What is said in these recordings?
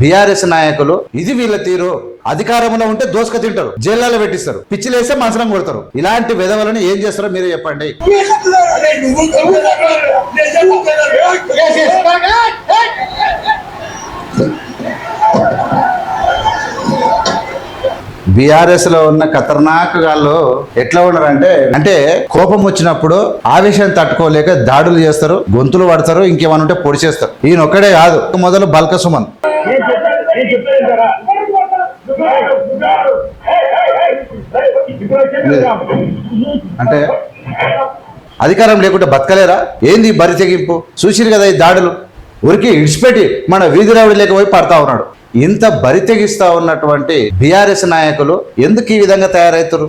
BRS నాయకులు ఇది వీళ్ళ తీరు. అధికారంలో ఉంటే దోసుక తింటారు, జైల్లో పెట్టిస్తారు, పిచ్చిలేస్తే మనసులం కొడతారు. ఇలాంటి విధవలను ఏం చేస్తారో మీరే చెప్పండి. బీఆర్ఎస్ లో ఉన్న ఖతర్నాక్ గాళ్ళు ఎట్లా ఉన్నారంటే అంటే కోపం వచ్చినప్పుడు ఆవేశం తట్టుకోలేక దాడులు చేస్తారు, గొంతులు పడతారు, ఇంకేమైనా ఉంటే పొడి చేస్తారు. ఈయన ఒక్కడే కాదు, మొదలు బల్క సుమన్ అంటే అధికారం లేకుంటే బతకలేరా ఏంది బరి తెగింపు? చూసిరు కదా ఈ దాడులు, ఉరికి ఇడిచిపెట్టి మన వీధి రౌడీ లేకపోయి పడతా ఉన్నాడు. ఇంత బరి తెగిస్తా ఉన్నటువంటి బీఆర్ఎస్ నాయకులు ఎందుకు ఈ విధంగా తయారవుతారు?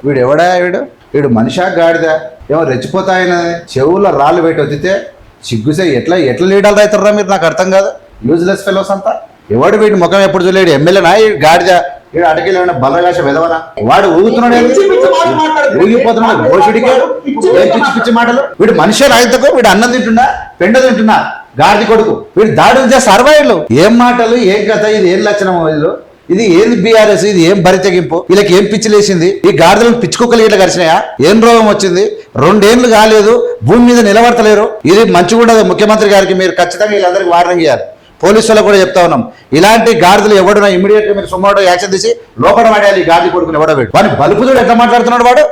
వీడు ఎవడా? వీడు మనిషా గాడిదా? ఏమో రెచ్చిపోతాయన చెవుల్లో రాళ్ళు పెట్టి వచ్చితే సిగ్గుసే ఎట్లా లీడర్లు అవుతారా మీరు? నాకు అర్థం కాదు. యూజ్లెస్ ఫెలోస్ అంతా. ఎవడు వీడి ముఖం ఎప్పుడు చూడలేడు? ఎమ్మెల్యేనా గాడిదా? వీడు అటకెళ్ళి బల్లగాష విధవనా? వాడు ఊగుతున్నాడు, ఊగిపోతున్నాడు. భోషుడికి ఏం పిచ్చి పిచ్చి మాటలు. వీడు మనిషి రైతుకు వీడు అన్నం తింటున్నా, పెండ తింటున్నా, గాడిది కొడుకు. వీడు దాడులు చేస్తే సర్వైవ్లు. ఏం మాటలు, ఏం కథ, ఇది ఏం లక్షణం? వీళ్ళు ఇది ఏంది బీఆర్ఎస్? ఇది ఏం బరి తెగింపు? వీళ్ళకి ఏం పిచ్చి లేచింది? ఈ గాడిదలను పిచ్చి కుక్కలు ఇట్లా గడిచినాయా? ఏం రోగం వచ్చింది? 2 ఏళ్ళు కాలేదు, భూమి మీద నిలబడతలేరు. ఇది మంచిగా ఉండదు. ముఖ్యమంత్రి గారికి మీరు ఖచ్చితంగా వీళ్ళందరికీ వార్నింగ్ చేయాలి. పోలీసులకు కూడా చెప్తా ఉన్నాం, ఇలాంటి గాడిదలు ఎవడున్నా ఇమీడియట్ గా మీరు సుమారు యాక్షన్ తీసి లోపల పడేయాలి. ఈ గాడిద కొడుకుని ఎవడో వాడిని బలుపుదుడు ఎట్లా మాట్లాడుతున్నాడు వాడు?